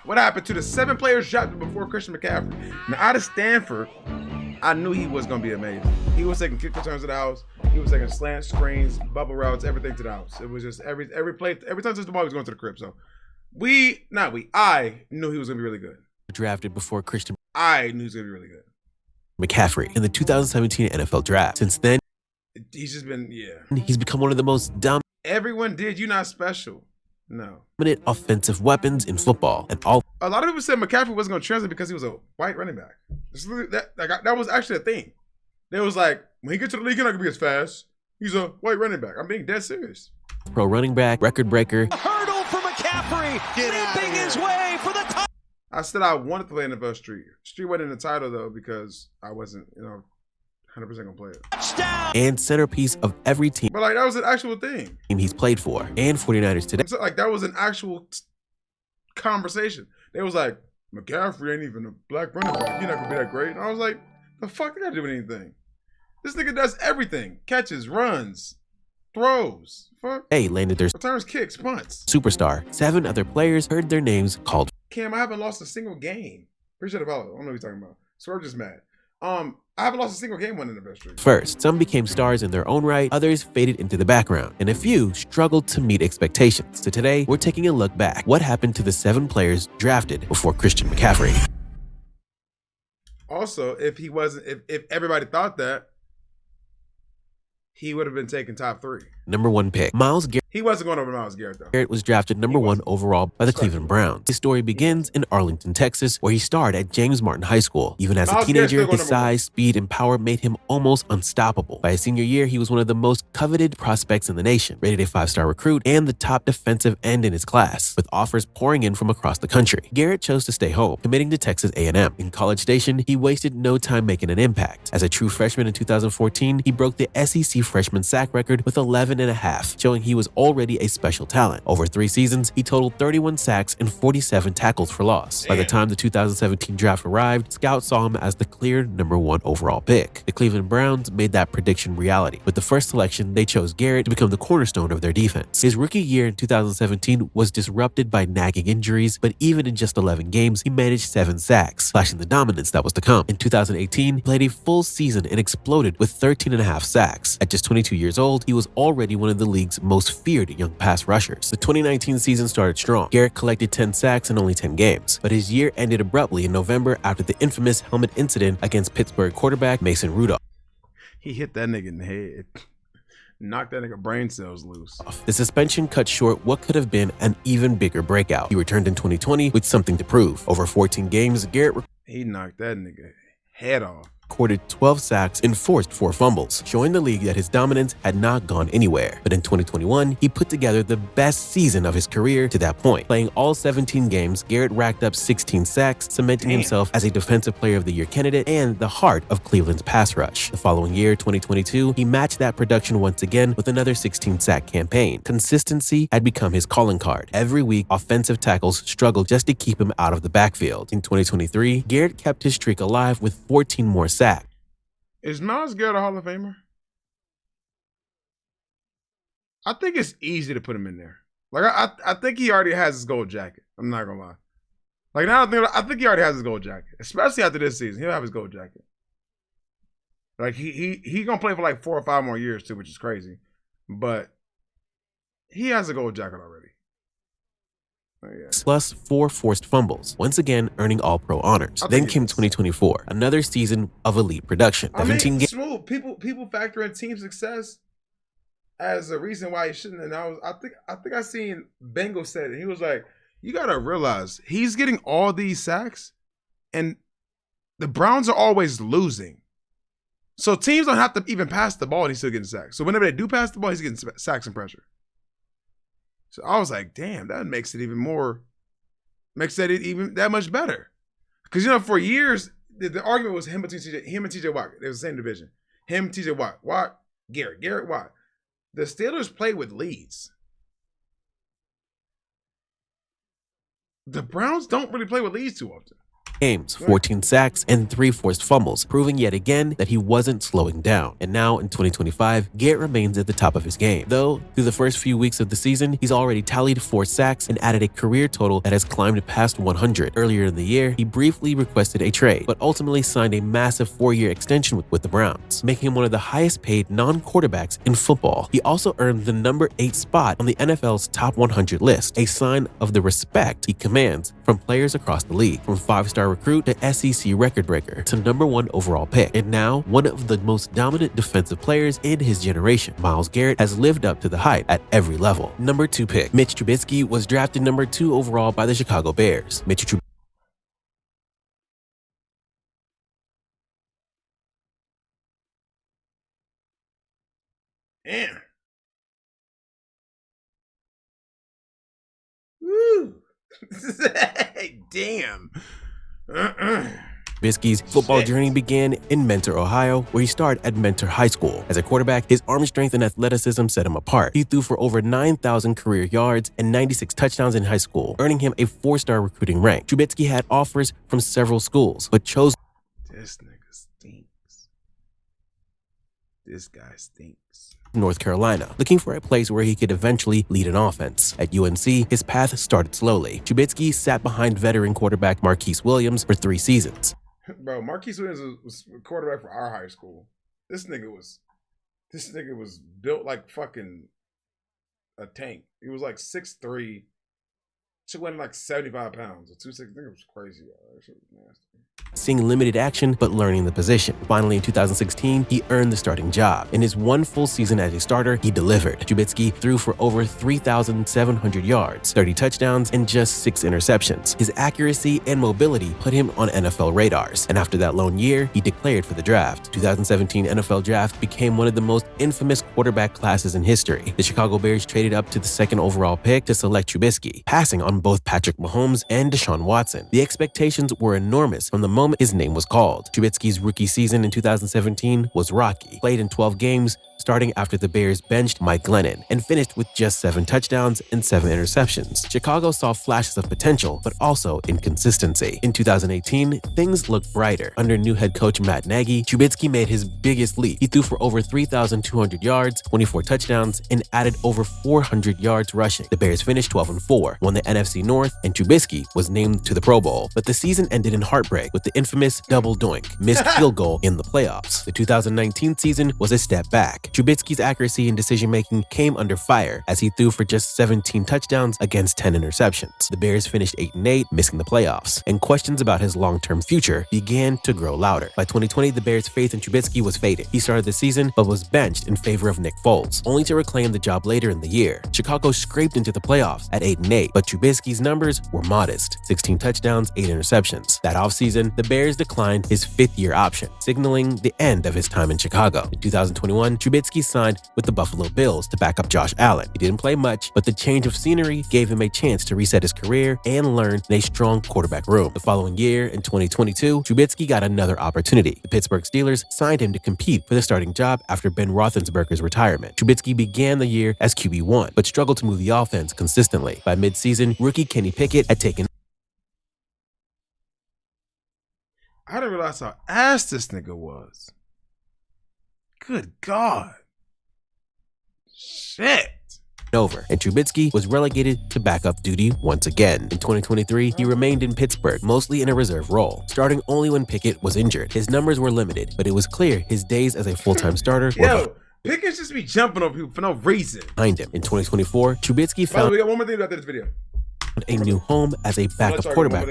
What happened to the 7 players drafted before Christian McCaffrey? Now, out of Stanford, I knew he was going to be amazing. He was taking kick returns to the house. He was taking slant screens, bubble routes, everything to the house. It was just every play, every time the ball was going to the crib. So I knew he was going to be really good. Drafted before Christian. I knew he was going to be really good. McCaffrey in the 2017 NFL Draft. Since then, he's just been, he's become one of the most dominant. Everyone did. You're not special. No. Offensive weapons in football. And a lot of people said McCaffrey wasn't going to translate because he was a white running back. That was actually a thing. They was like, when he gets to the league, he's not going to be as fast. He's a white running back. I'm being dead serious. Pro running back, record breaker. A hurdle for McCaffrey, leaping his way for the top. I said I wanted to play in the best street. Street wasn't in the title, though, because I wasn't, 100% going to play it. Touchdown! And centerpiece of every team. But, that was an actual thing. He's played for. And 49ers today. So, that was an actual conversation. They was like, McCaffrey ain't even a black running back. He's not going to be that great. And I was like, the fuck did I do anything? This nigga does everything. Catches, runs, throws. Fuck. Hey, landed their returns, kicks, punts. Superstar. 7 other players heard their names called. Cam, I haven't lost a single game. Appreciate it, Apollo. I don't know what you're talking about. Swerve just mad. I haven't lost a single game winning the best streak. First, some became stars in their own right, others faded into the background, and a few struggled to meet expectations. So today, we're taking a look back. What happened to the 7 players drafted before Christian McCaffrey? Also, if everybody thought that, he would have been taken top 3. Number 1 pick, Myles Garrett. He wasn't going over Myles Garrett, though. Garrett was drafted number 1 overall by the Cleveland Browns. His story begins in Arlington, Texas, where he starred at James Martin High School. Even as a teenager, his size, speed, and power made him almost unstoppable. By his senior year, he was one of the most coveted prospects in the nation, rated a 5-star recruit, and the top defensive end in his class, with offers pouring in from across the country. Garrett chose to stay home, committing to Texas A&M. In College Station, he wasted no time making an impact. As a true freshman in 2014, he broke the SEC freshman sack record with 11.5, showing he was already a special talent. Over 3 seasons, he totaled 31 sacks and 47 tackles for loss. By the time the 2017 draft arrived, scouts saw him as the clear number 1 overall pick. The Cleveland Browns made that prediction reality. With the first selection, they chose Garrett to become the cornerstone of their defense. His rookie year in 2017 was disrupted by nagging injuries, but even in just 11 games, he managed 7 sacks, flashing the dominance that was to come. In 2018, he played a full season and exploded with 13.5 sacks. At just 22 years old, he was already one of the league's most feared young pass rushers. The 2019 season started strong. Garrett collected 10 sacks in only 10 games, but his year ended abruptly in November after the infamous helmet incident against Pittsburgh quarterback Mason Rudolph. He hit that nigga in the head. Knocked that nigga brain cells loose. The suspension cut short what could have been an even bigger breakout. He returned in 2020 with something to prove. Over 14 games, Garrett he knocked that nigga head off. Recorded 12 sacks and forced 4 fumbles, showing the league that his dominance had not gone anywhere. But in 2021, he put together the best season of his career to that point. Playing all 17 games, Garrett racked up 16 sacks, cementing himself as a Defensive Player of the Year candidate and the heart of Cleveland's pass rush. The following year, 2022, he matched that production once again with another 16-sack campaign. Consistency had become his calling card. Every week, offensive tackles struggled just to keep him out of the backfield. In 2023, Garrett kept his streak alive with 14 more sacks. Is Myles Garrett a Hall of Famer? I think it's easy to put him in there. I think he already has his gold jacket. I'm not gonna lie. I think he already has his gold jacket, especially after this season. He'll have his gold jacket. He gonna play for 4 or 5 more years too, which is crazy. But he has a gold jacket already. Plus 4 forced fumbles, once again earning All-Pro honors. Then came 2024, another season of elite production. Smooth. People factor in team success as a reason why he shouldn't. And I think I seen Bengal said it. He was like, you gotta realize he's getting all these sacks, and the Browns are always losing. So teams don't have to even pass the ball, and he's still getting sacks. So whenever they do pass the ball, he's getting sacks and pressure. So I was like, damn, that makes it even that much better. Because, for years, the argument was him and TJ Watt. They was the same division. Him, TJ Watt. Watt, Garrett, Watt. The Steelers play with leads. The Browns don't really play with leads too often. games, 14 sacks, and 3 forced fumbles, proving yet again that he wasn't slowing down. And now in 2025, Garrett remains at the top of his game. Though, through the first few weeks of the season, he's already tallied 4 sacks and added a career total that has climbed past 100. Earlier in the year, he briefly requested a trade, but ultimately signed a massive 4-year extension with the Browns, making him one of the highest paid non-quarterbacks in football. He also earned the number 8 spot on the NFL's top 100 list, a sign of the respect he commands from players across the league, from 5-star recruit to SEC record breaker to number 1 overall pick, and now one of the most dominant defensive players in his generation. Myles Garrett has lived up to the hype at every level. Number 2 pick. Mitch Trubisky was drafted number 2 overall by the Chicago Bears. Damn. Woo. Damn. Trubisky's football journey began in Mentor, Ohio, where he started at Mentor High School. As a quarterback, his arm strength and athleticism set him apart. He threw for over 9,000 career yards and 96 touchdowns in high school, earning him a 4-star recruiting rank. Trubisky had offers from several schools, but chose This nigga stinks. This guy stinks. North Carolina, looking for a place where he could eventually lead an offense. At UNC, his path started slowly. Trubisky sat behind veteran quarterback Marquise Williams for 3 seasons. Bro, Marquise Williams was quarterback for our high school. This nigga was built like fucking a tank. He was like 6'3". She went like 75 pounds. 260. I think it was crazy. That shit was nasty. Seeing limited action but learning the position. Finally, in 2016, he earned the starting job. In his 1 full season as a starter, he delivered. Trubisky threw for over 3,700 yards, 30 touchdowns, and just 6 interceptions. His accuracy and mobility put him on NFL radars, and after that lone year, he declared for the draft. 2017 NFL Draft became one of the most infamous quarterback classes in history. The Chicago Bears traded up to the 2nd overall pick to select Trubisky, passing on both Patrick Mahomes and Deshaun Watson. The expectations were enormous from the moment his name was called. Trubisky's rookie season in 2017 was rocky. Played in 12 games, starting after the Bears benched Mike Glennon, and finished with just 7 touchdowns and 7 interceptions. Chicago saw flashes of potential, but also inconsistency. In 2018, things looked brighter. Under new head coach Matt Nagy, Trubisky made his biggest leap. He threw for over 3,200 yards, 24 touchdowns, and added over 400 yards rushing. The Bears finished 12-4, won the NFC North, and Trubisky was named to the Pro Bowl. But the season ended in heartbreak with the infamous double doink, missed field goal in the playoffs. The 2019 season was a step back. Trubisky's accuracy and decision-making came under fire as he threw for just 17 touchdowns against 10 interceptions. The Bears finished 8-8, missing the playoffs, and questions about his long-term future began to grow louder. By 2020, the Bears' faith in Trubisky was fading. He started the season but was benched in favor of Nick Foles, only to reclaim the job later in the year. Chicago scraped into the playoffs at 8-8, but Trubisky's numbers were modest: 16 touchdowns, 8 interceptions. That offseason, the Bears declined his 5th-year option, signaling the end of his time in Chicago. In 2021, Trubisky signed with the Buffalo Bills to back up Josh Allen. He didn't play much, but the change of scenery gave him a chance to reset his career and learn in a strong quarterback room. The following year, in 2022, Trubisky got another opportunity. The Pittsburgh Steelers signed him to compete for the starting job after Ben Roethlisberger's retirement. Trubisky began the year as QB1, but struggled to move the offense consistently. By midseason, rookie Kenny Pickett had taken. I didn't realize how ass this nigga was. Good God. Shit. Over, and Trubisky was relegated to backup duty once again. In 2023, he remained in Pittsburgh, mostly in a reserve role, starting only when Pickett was injured. His numbers were limited, but it was clear his days as a full-time starter were Pickett just be jumping on people for no reason. behind him. In 2024, Trubisky found we got one more thing about this video. a new home as a backup quarterback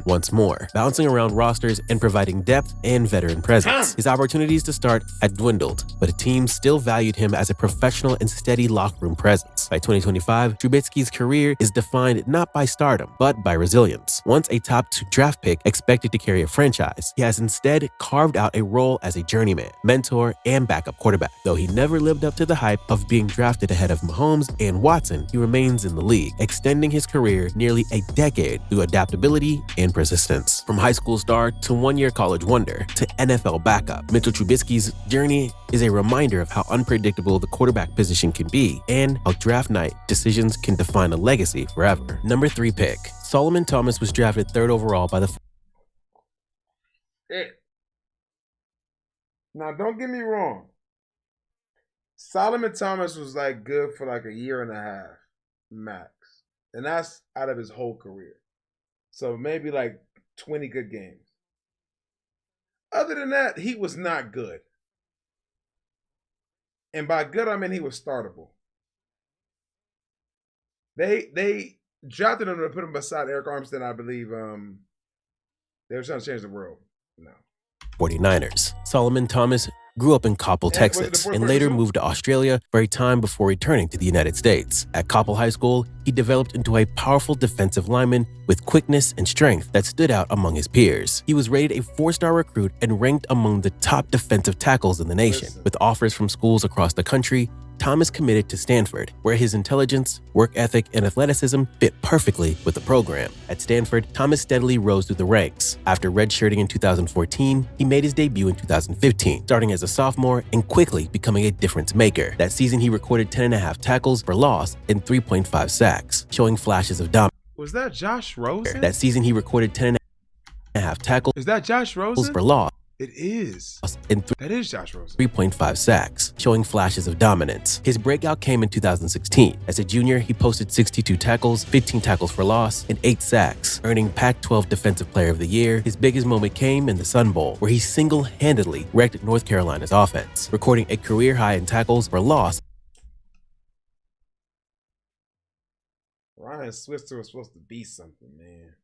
once more, bouncing around rosters and providing depth and veteran presence. His opportunities to start had dwindled, but a team still valued him as a professional and steady locker room presence. By 2025, Trubisky's career is defined not by stardom, but by resilience. Once a top 2 draft pick expected to carry a franchise, he has instead carved out a role as a journeyman, mentor, and backup quarterback. Though he never lived up to the hype of being drafted ahead of Mahomes and Watson, he remains in the league, extending his career nearly a decade through adaptability and persistence. From high school star to 1-year college wonder to NFL backup, Mitchell Trubisky's journey is a reminder of how unpredictable the quarterback position can be and how draft night decisions can define a legacy forever. Number 3 pick. Solomon Thomas was drafted 3rd overall by the it. Now, don't get me wrong. Solomon Thomas was like good for like a year and a half max. And that's out of his whole career. So maybe like 20 good games. Other than that, he was not good. And by good, I mean he was startable. They drafted him to put him beside Eric Armstead, I believe. They were trying to change the world. No. 49ers. Solomon Thomas grew up in Coppell, Texas, and later moved to Australia for a time before returning to the United States. At Coppell High School, he developed into a powerful defensive lineman with quickness and strength that stood out among his peers. He was rated a 4-star recruit and ranked among the top defensive tackles in the nation. With offers from schools across the country, Thomas committed to Stanford, where his intelligence, work ethic, and athleticism fit perfectly with the program. At Stanford, Thomas steadily rose through the ranks. After redshirting in 2014, he made his debut in 2015, starting as a sophomore and quickly becoming a difference maker. That season, he recorded 10.5 tackles for loss and 3.5 sacks, showing flashes of dominance. Was that Josh Rosen? That season, he recorded 10.5 tackles. Is that Josh Rosen? For loss. It is. That is Josh Rosen. 3.5 sacks, showing flashes of dominance. His breakout came in 2016. As a junior, he posted 62 tackles, 15 tackles for loss, and 8 sacks, earning Pac-12 Defensive Player of the Year. His biggest moment came in the Sun Bowl, where he single-handedly wrecked North Carolina's offense, recording a career high in tackles for loss. Ryan Switzer was supposed to be something, man.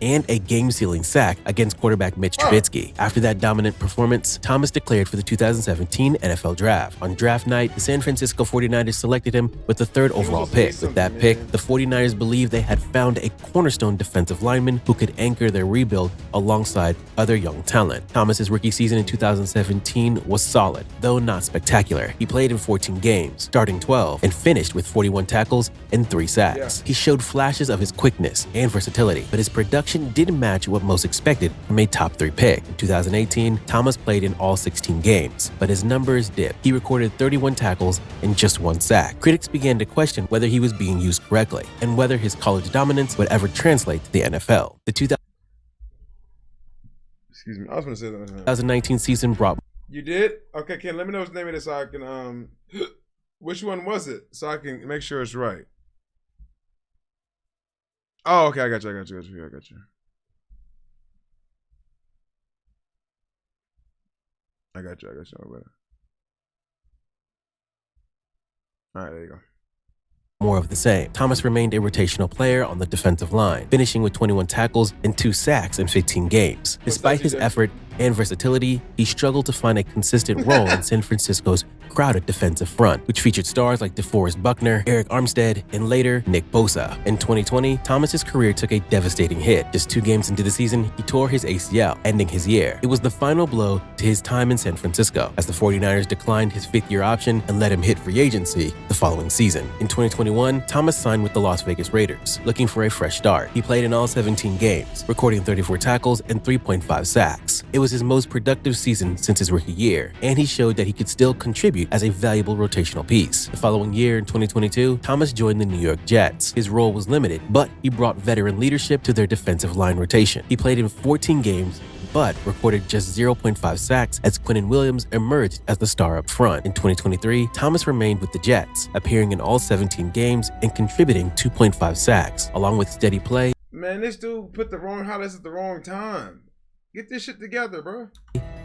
And a game-sealing sack against quarterback Mitch Trubisky. After that dominant performance, Thomas declared for the 2017 NFL Draft. On draft night, the San Francisco 49ers selected him with the 3rd overall pick. With that pick, the 49ers believed they had found a cornerstone defensive lineman who could anchor their rebuild alongside other young talent. Thomas's rookie season in 2017 was solid, though not spectacular. He played in 14 games, starting 12, and finished with 41 tackles and 3 sacks. He showed flashes of his quickness and versatility, but his production didn't match what most expected from a top 3 pick. In 2018, Thomas played in all 16 games, but his numbers dipped. He recorded 31 tackles and just 1 sack. Critics began to question whether he was being used correctly and whether his college dominance would ever translate to the NFL. The 2019 season brought... You did? Okay, Ken, let me know his name of this so I can, which one was it? So I can make sure it's right. Oh, okay, I got you. I got you. All right, there you go. More of the same. Thomas remained a rotational player on the defensive line, finishing with 21 tackles and 2 sacks in 15 games. Despite his effort and versatility, he struggled to find a consistent role in San Francisco's crowded defensive front, which featured stars like DeForest Buckner, Eric Armstead, and later Nick Bosa. In 2020, Thomas's career took a devastating hit. Just 2 games into the season, he tore his ACL, ending his year. It was the final blow to his time in San Francisco, as the 49ers declined his 5th-year option and let him hit free agency the following season. In 2021, Thomas signed with the Las Vegas Raiders, looking for a fresh start. He played in all 17 games, recording 34 tackles and 3.5 sacks. It was his most productive season since his rookie year, and he showed that he could still contribute as a valuable rotational piece. The following year, in 2022, Thomas joined the New York Jets. His role was limited, but he brought veteran leadership to their defensive line rotation. He played in 14 games, but recorded just 0.5 sacks as Quinnen Williams emerged as the star up front. In 2023, Thomas remained with the Jets, appearing in all 17 games and contributing 2.5 sacks, along with steady play. Man, this dude put the wrong highlights at the wrong time. Get this shit together, bro.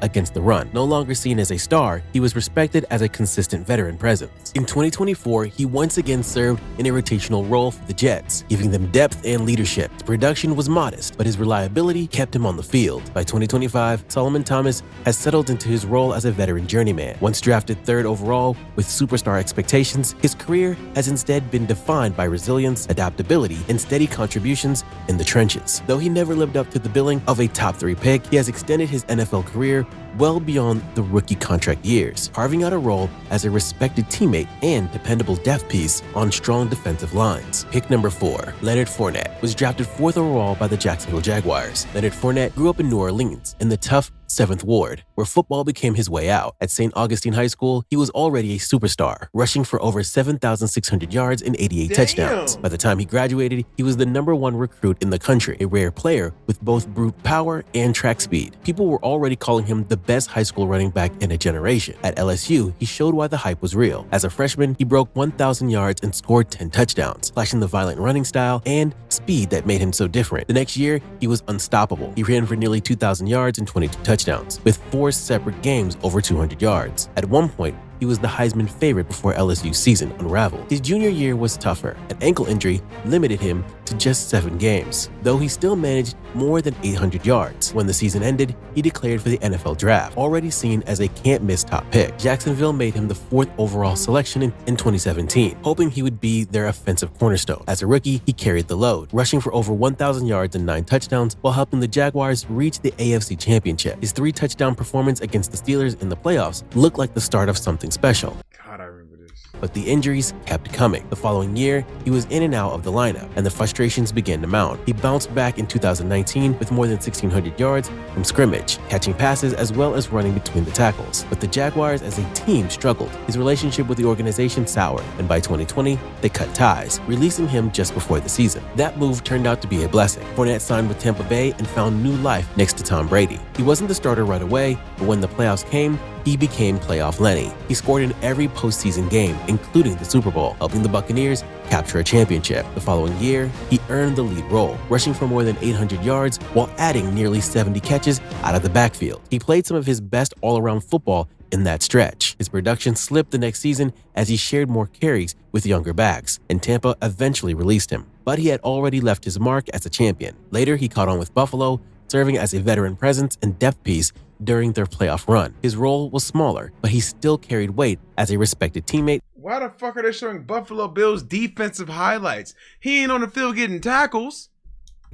Against the run. No longer seen as a star, he was respected as a consistent veteran presence. In 2024, he once again served in a rotational role for the Jets, giving them depth and leadership. His production was modest, but his reliability kept him on the field. By 2025, Solomon Thomas has settled into his role as a veteran journeyman. Once drafted 3rd overall with superstar expectations, his career has instead been defined by resilience, adaptability, and steady contributions in the trenches. Though he never lived up to the billing of a top 3 pick, he has extended his NFL career well beyond the rookie contract years, carving out a role as a respected teammate and dependable depth piece on strong defensive lines. Pick number 4, Leonard Fournette, was drafted 4th overall by the Jacksonville Jaguars. Leonard Fournette grew up in New Orleans in the tough 7th Ward, where football became his way out. At St. Augustine High School, he was already a superstar, rushing for over 7,600 yards and 88 touchdowns. By the time he graduated, he was the #1 recruit in the country, a rare player with both brute power and track speed. People were already calling him the best high school running back in a generation. At LSU, he showed why the hype was real. As a freshman, he broke 1,000 yards and scored 10 touchdowns, flashing the violent running style and speed that made him so different. The next year, he was unstoppable. He ran for nearly 2,000 yards and 22 touchdowns, with 4 separate games over 200 yards. At one point, he was the Heisman favorite before LSU's season unraveled. His junior year was tougher. An ankle injury limited him to just 7 games, though he still managed more than 800 yards. When the season ended, he declared for the NFL draft, already seen as a can't-miss top pick. Jacksonville made him the 4th overall selection in 2017, hoping he would be their offensive cornerstone. As a rookie, he carried the load, rushing for over 1,000 yards and 9 touchdowns while helping the Jaguars reach the AFC Championship. His 3-touchdown performance against the Steelers in the playoffs looked like the start of something special. God, I remember this. But the injuries kept coming. The following year, he was in and out of the lineup, and the frustrations began to mount. He bounced back in 2019 with more than 1,600 yards from scrimmage, catching passes as well as running between the tackles. But the Jaguars as a team struggled. His relationship with the organization soured, and by 2020, they cut ties, releasing him just before the season. That move turned out to be a blessing. Fournette signed with Tampa Bay and found new life next to Tom Brady. He wasn't the starter right away, but when the playoffs came, he became Playoff Lenny. He scored in every postseason game, including the Super Bowl, helping the Buccaneers capture a championship. The following year, he earned the lead role, rushing for more than 800 yards while adding nearly 70 catches out of the backfield. He played some of his best all-around football in that stretch. His production slipped the next season as he shared more carries with younger backs, and Tampa eventually released him. But he had already left his mark as a champion. Later, he caught on with Buffalo, serving as a veteran presence and depth piece during their playoff run. His role was smaller, but he still carried weight as a respected teammate. Why the fuck are they showing Buffalo Bills defensive highlights? He ain't on the field getting tackles.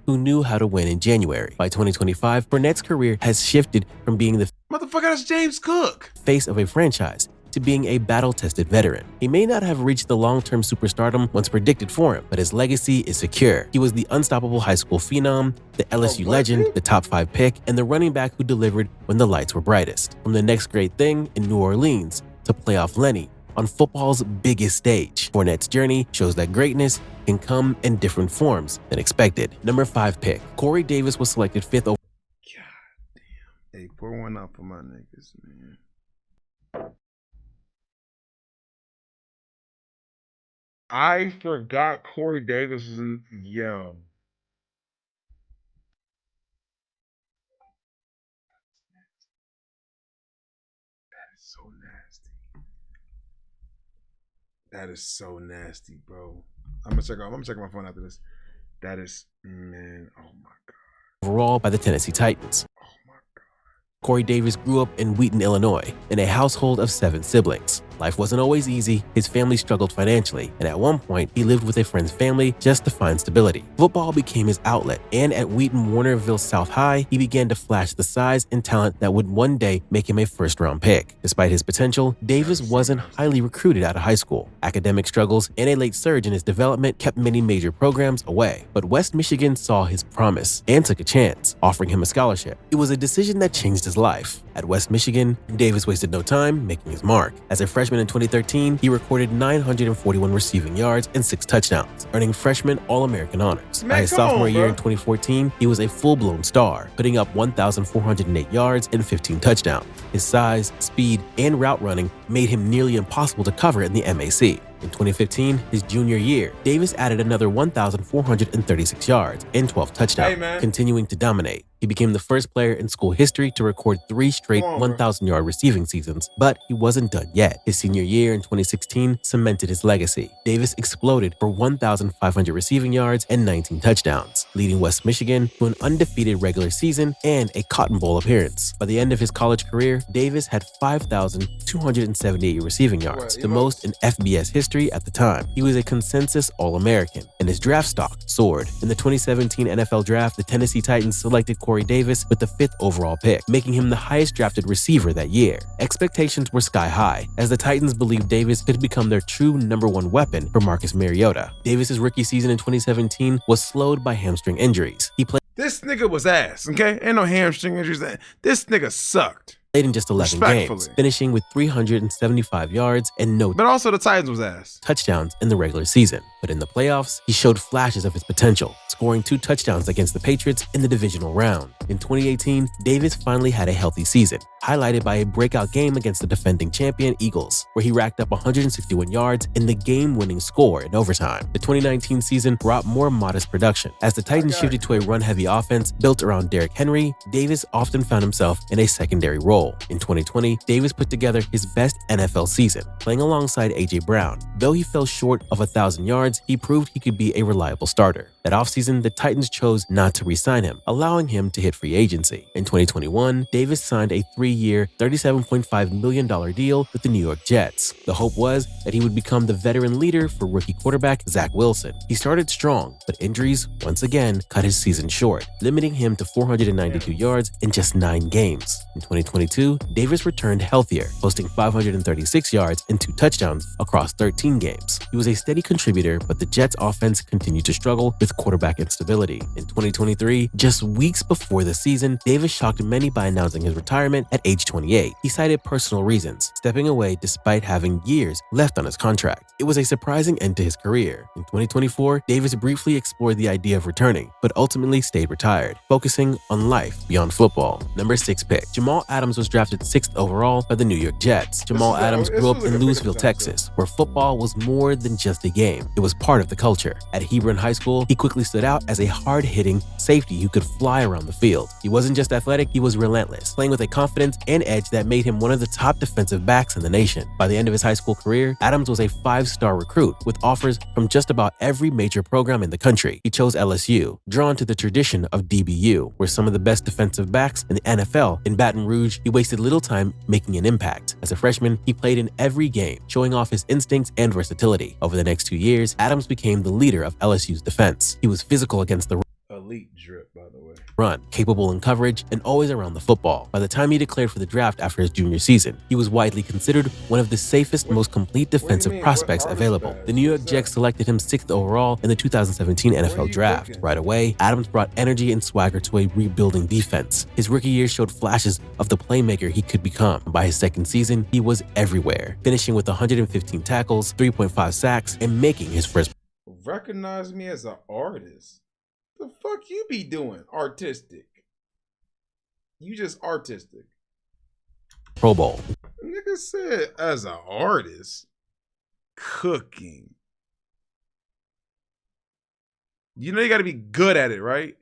Who knew how to win in January. By 2025, Fournette's career has shifted from being the Motherfucker, that's James Cook. face of a franchise to being a battle-tested veteran. He may not have reached the long-term superstardom once predicted for him, but his legacy is secure. He was the unstoppable high school phenom, the LSU legend, the top 5 pick, and the running back who delivered when the lights were brightest. From the next great thing in New Orleans to Playoff Lenny on football's biggest stage, Fournette's journey shows that greatness can come in different forms than expected. Number 5 pick, Corey Davis was selected 5th over. God damn. Hey, pour one out for my niggas, man. I forgot Corey Davis was in. Yo. That is so nasty. That is so nasty, bro. I'm gonna check my phone after this. That is, man. Oh my god. Overall by the Tennessee Titans. Oh my god. Corey Davis grew up in Wheaton, Illinois, in a household of 7 siblings. Life wasn't always easy. His family struggled financially, and at one point, he lived with a friend's family just to find stability. Football became his outlet, and at Wheaton Warnerville South High, he began to flash the size and talent that would one day make him a first-round pick. Despite his potential, Davis wasn't highly recruited out of high school. Academic struggles and a late surge in his development kept many major programs away. But West Michigan saw his promise and took a chance, offering him a scholarship. It was a decision that changed his life. At West Michigan, Davis wasted no time making his mark. As a freshman in 2013, he recorded 941 receiving yards and 6 touchdowns, earning freshman All-American honors. By his sophomore year in 2014, he was a full-blown star, putting up 1,408 yards and 15 touchdowns. His size, speed, and route running made him nearly impossible to cover in the MAC. In 2015, his junior year, Davis added another 1,436 yards and 12 touchdowns, continuing to dominate. He became the first player in school history to record 3 straight 1,000-yard receiving seasons, but he wasn't done yet. His senior year in 2016 cemented his legacy. Davis exploded for 1,500 receiving yards and 19 touchdowns, leading West Michigan to an undefeated regular season and a Cotton Bowl appearance. By the end of his college career, Davis had 5,278 receiving yards, the most in FBS history at the time. He was a consensus All-American, and his draft stock soared. In the 2017 NFL Draft, the Tennessee Titans selected Corey Davis with the 5th overall pick, making him the highest drafted receiver that year. Expectations were sky high, as the Titans believed Davis could become their true #1 weapon for Marcus Mariota. Davis's rookie season in 2017 was slowed by hamstring injuries. He played This nigga was ass, okay? Ain't no hamstring injuries. This nigga sucked. Played in just 11 games, finishing with 375 yards and no but also the Titans was ass. touchdowns in the regular season. But in the playoffs, he showed flashes of his potential, scoring 2 touchdowns against the Patriots in the divisional round. In 2018, Davis finally had a healthy season, highlighted by a breakout game against the defending champion Eagles, where he racked up 161 yards in the game-winning score in overtime. The 2019 season brought more modest production. As the Titans shifted to a run-heavy offense built around Derrick Henry, Davis often found himself in a secondary role. In 2020, Davis put together his best NFL season, playing alongside A.J. Brown. Though he fell short of 1,000 yards, he proved he could be a reliable starter. That offseason, the Titans chose not to re-sign him, allowing him to hit free agency. In 2021, Davis signed a 3-year, $37.5 million deal with the New York Jets. The hope was that he would become the veteran leader for rookie quarterback Zach Wilson. He started strong, but injuries once again cut his season short, limiting him to 492 yards in just 9 games. In 2022, Davis returned healthier, posting 536 yards and 2 touchdowns across 13 games. He was a steady contributor, but the Jets' offense continued to struggle with quarterback instability. In 2023, just weeks before the season, Davis shocked many by announcing his retirement at age 28. He cited personal reasons, stepping away despite having years left on his contract. It was a surprising end to his career. In 2024, Davis briefly explored the idea of returning, but ultimately stayed retired, focusing on life beyond football. Number 6 pick. Jamal Adams was drafted 6th overall by the New York Jets. Jamal Adams grew up in Louisville, Texas, where football was more than just a game. It was part of the culture. At Hebron High School, he quickly stood out as a hard-hitting safety who could fly around the field. He wasn't just athletic, he was relentless, playing with a confidence and edge that made him one of the top defensive backs in the nation. By the end of his high school career, Adams was a 5-star recruit with offers from just about every major program in the country. He chose LSU, drawn to the tradition of DBU, where some of the best defensive backs in the NFL. In Baton Rouge, he wasted little time making an impact. As a freshman, he played in every game, showing off his instincts and versatility. Over the next 2 years, Adams became the leader of LSU's defense. He was physical against the elite drip, by the way. Run, capable in coverage, and always around the football. By the time he declared for the draft after his junior season, he was widely considered one of the safest, most complete defensive prospects available. The New York Jets selected him 6th overall in the 2017 NFL Draft. Right away, Adams brought energy and swagger to a rebuilding defense. His rookie year showed flashes of the playmaker he could become. By his second season, he was everywhere, finishing with 115 tackles, 3.5 sacks, and making his first. Recognize me as an artist. The fuck you be doing? Artistic. You just artistic. Pro Bowl. Nigga said as an artist. Cooking. You know you gotta be good at it, right?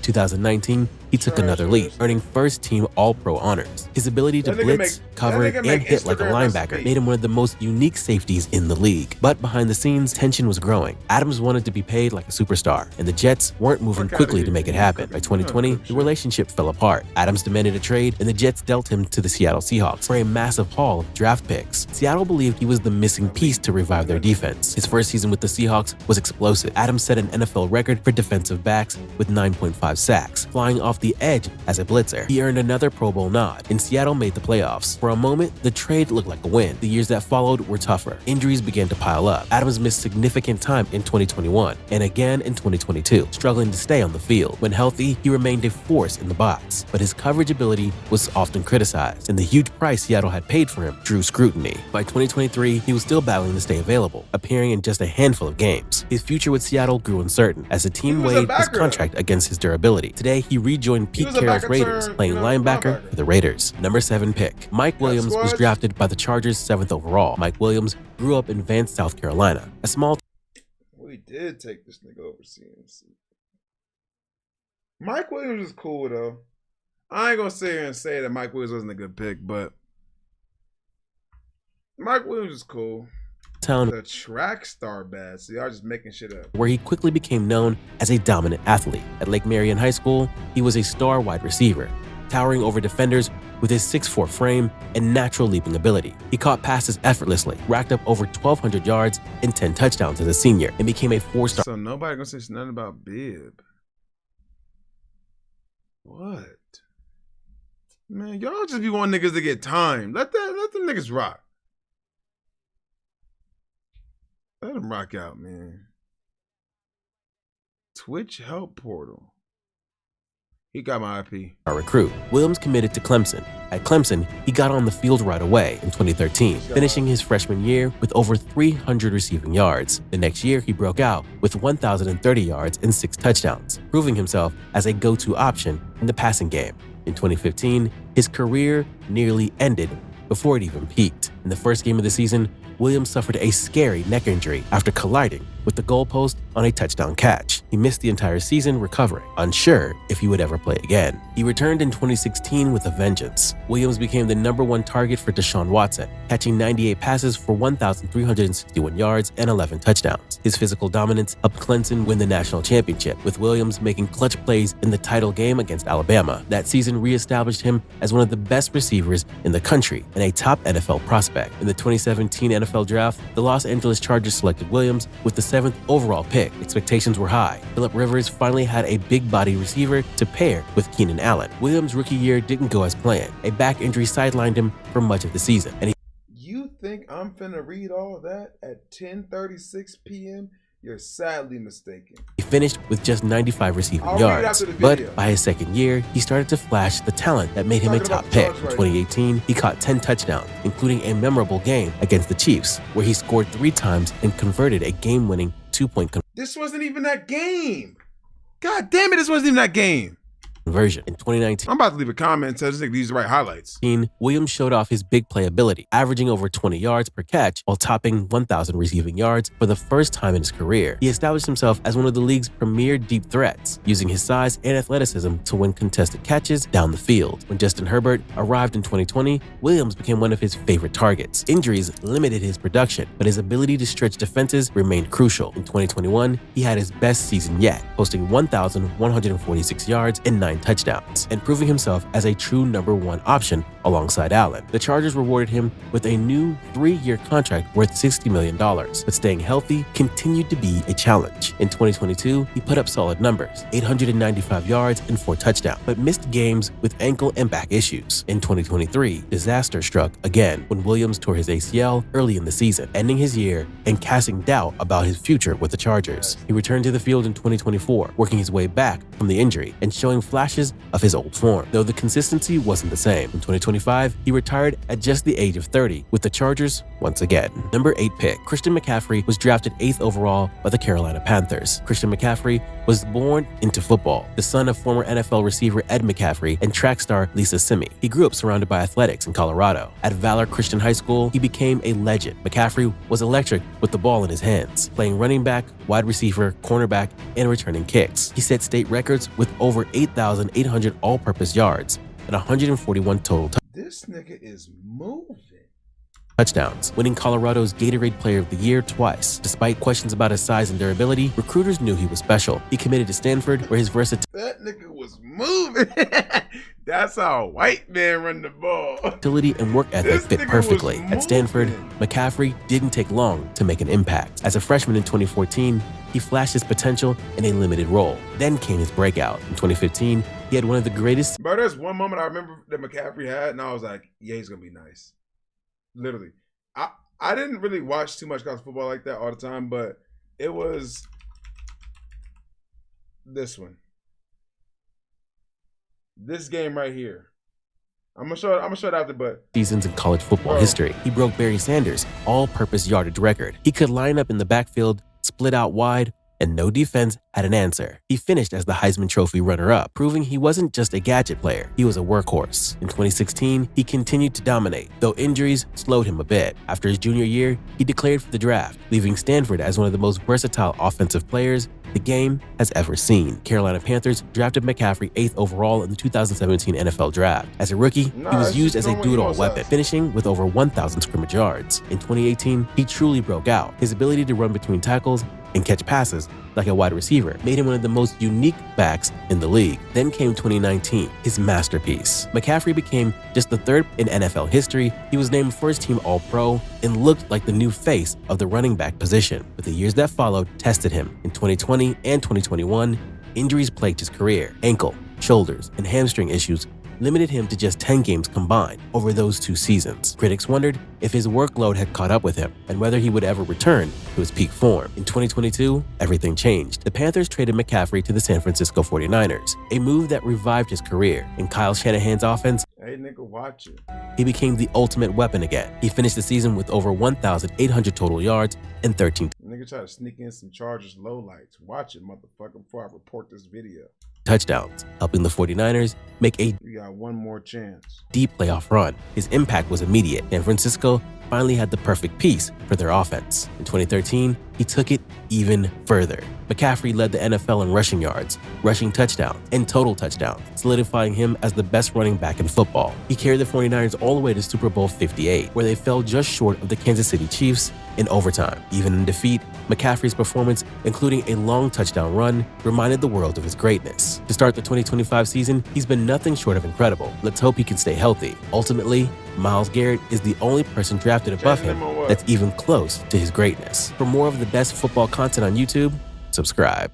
2019, he took another leap, earning first-team All-Pro honors. His ability to blitz, cover, and hit like a linebacker made him one of the most unique safeties in the league. But behind the scenes, tension was growing. Adams wanted to be paid like a superstar, and the Jets weren't moving quickly to make it happen. By 2020, the relationship fell apart. Adams demanded a trade, and the Jets dealt him to the Seattle Seahawks for a massive haul of draft picks. Seattle believed he was the missing piece to revive their defense. His first season with the Seahawks was explosive. Adams set an NFL record for defensive backs with 9.5 sacks, flying off the edge as a blitzer. He earned another Pro Bowl nod, and Seattle made the playoffs. For a moment, the trade looked like a win. The years that followed were tougher. Injuries began to pile up. Adams missed significant time in 2021 and again in 2022, struggling to stay on the field. When healthy, he remained a force in the box, but his coverage ability was often criticized, and the huge price Seattle had paid for him drew scrutiny. By 2023, he was still battling to stay available, appearing in just a handful of games. His future with Seattle grew uncertain as the team weighed his contract against his durability. Today, he rejoined Pete Carroll's Raiders, playing linebacker for the Raiders. Number 7 pick. Mike Williams was drafted by the Chargers 7th overall. Mike Williams grew up in Vance, South Carolina, a small. We did take this nigga over CMC. Mike Williams is cool though. I ain't gonna sit here and say that Mike Williams wasn't a good pick, but Mike Williams is cool. The track star bad, so y'all just making shit up. Where he quickly became known as a dominant athlete. At Lake Marion High School, he was a star wide receiver, towering over defenders with his 6'4" frame and natural leaping ability. He caught passes effortlessly, racked up over 1,200 yards and 10 touchdowns as a senior, and became a 4-star. So nobody gonna say nothing about Bibb. What? Man, y'all just be wanting niggas to get time. Let them niggas rock. Let them rock out, man. Twitch help portal. He got my IP. A recruit, Williams committed to Clemson. At Clemson, he got on the field right away in 2013, finishing his freshman year with over 300 receiving yards. The next year, he broke out with 1,030 yards and 6 touchdowns, proving himself as a go-to option in the passing game. In 2015, his career nearly ended before it even peaked. In the first game of the season, Williams suffered a scary neck injury after colliding with the goalpost on a touchdown catch. He missed the entire season recovering, unsure if he would ever play again. He returned in 2016 with a vengeance. Williams became the #1 target for Deshaun Watson, catching 98 passes for 1,361 yards and 11 touchdowns. His physical dominance helped Clemson win the national championship, with Williams making clutch plays in the title game against Alabama. That season re-established him as one of the best receivers in the country and a top NFL prospect. In the 2017 NFL Draft, the Los Angeles Chargers selected Williams with the 7th overall pick. Expectations were high. Phillip Rivers finally had a big-body receiver to pair with Keenan Allen. Williams' rookie year didn't go as planned. A back injury sidelined him for much of the season. You think I'm finna read all that at 10:36 p.m.? You're sadly mistaken. He finished with just 95 receiving yards, but by his second year, he started to flash the talent that made him a top pick. In 2018, he caught 10 touchdowns, including a memorable game against the Chiefs, where he scored 3 times and converted a game-winning 2-point This wasn't even that game. God damn it, this wasn't even that game. Conversion. In 2019, I'm about to leave a comment so I just think these are the right highlights. Williams showed off his big playability, averaging over 20 yards per catch while topping 1,000 receiving yards for the first time in his career. He established himself as one of the league's premier deep threats, using his size and athleticism to win contested catches down the field. When Justin Herbert arrived in 2020, Williams became one of his favorite targets. Injuries limited his production, but his ability to stretch defenses remained crucial. In 2021, he had his best season yet, posting 1,146 yards and 9 touchdowns, and proving himself as a true #1 option alongside Allen. The Chargers rewarded him with a new 3-year contract worth $60 million, but staying healthy continued to be a challenge. In 2022, he put up solid numbers, 895 yards and 4 touchdowns, but missed games with ankle and back issues. In 2023, disaster struck again when Williams tore his ACL early in the season, ending his year and casting doubt about his future with the Chargers. He returned to the field in 2024, working his way back from the injury and showing flashes of his old form, though the consistency wasn't the same. In 2025, he retired at just the age of 30 with the Chargers once again. #8 pick, Christian McCaffrey was drafted 8th overall by the Carolina Panthers. Christian McCaffrey was born into football, the son of former NFL receiver Ed McCaffrey and track star Lisa Simi. He grew up surrounded by athletics in Colorado. At Valor Christian High School, he became a legend. McCaffrey was electric with the ball in his hands, playing running back, wide receiver, cornerback, and returning kicks. He set state records with over 8,800 all-purpose yards and 141 total This nigga is moving. touchdowns, winning Colorado's Gatorade Player of the Year twice. Despite questions about his size and durability, recruiters knew he was special. He committed to Stanford, where his That nigga was moving. That's how a white man run the ball. versatility and work ethic fit perfectly. At Stanford, McCaffrey didn't take long to make an impact. As a freshman in 2014, he flashed his potential in a limited role. Then came his breakout. In 2015, he had one of the greatest. Bro, there's one moment I remember that McCaffrey had, and I was like, yeah, he's going to be nice. Literally. I didn't really watch too much college football like that all the time, but it was this one. This game right here. I'm gonna show it after, but Seasons in college football history. He broke Barry Sanders' all-purpose yardage record. He could line up in the backfield, split out wide, and no defense had an answer. He finished as the Heisman Trophy runner-up, proving he wasn't just a gadget player, he was a workhorse. In 2016, he continued to dominate, though injuries slowed him a bit. After his junior year, he declared for the draft, leaving Stanford as one of the most versatile offensive players the game has ever seen. Carolina Panthers drafted McCaffrey 8th overall in the 2017 NFL Draft. As a rookie, he was used as a do-it-all weapon, finishing with over 1,000 scrimmage yards. In 2018, he truly broke out. His ability to run between tackles and catch passes like a wide receiver made him one of the most unique backs in the league. Then came 2019, his masterpiece. McCaffrey became just the 3rd in NFL history. He was named first-team All-Pro and looked like the new face of the running back position. But the years that followed tested him. In 2020 and 2021, injuries plagued his career. Ankle, shoulders, and hamstring issues limited him to just 10 games combined over those 2 seasons. Critics wondered if his workload had caught up with him and whether he would ever return to his peak form. In 2022, everything changed. The Panthers traded McCaffrey to the San Francisco 49ers, a move that revived his career. In Kyle Shanahan's offense, hey nigga, watch it. He became the ultimate weapon again. He finished the season with over 1,800 total yards and 13 nigga try to sneak in some Chargers lowlights. Watch it, motherfucker, before I report this video. touchdowns, helping the 49ers make a You got one more chance. deep playoff run. His impact was immediate. San Francisco finally had the perfect piece for their offense. In 2013, he took it even further. McCaffrey led the NFL in rushing yards, rushing touchdowns, and total touchdowns, solidifying him as the best running back in football. He carried the 49ers all the way to Super Bowl 58, where they fell just short of the Kansas City Chiefs in overtime. Even in defeat, McCaffrey's performance, including a long touchdown run, reminded the world of his greatness. To start the 2025 season, he's been nothing short of incredible. Let's hope he can stay healthy. Ultimately, Myles Garrett is the only person drafted above him that's even close to his greatness. For more of the best football content on YouTube, subscribe.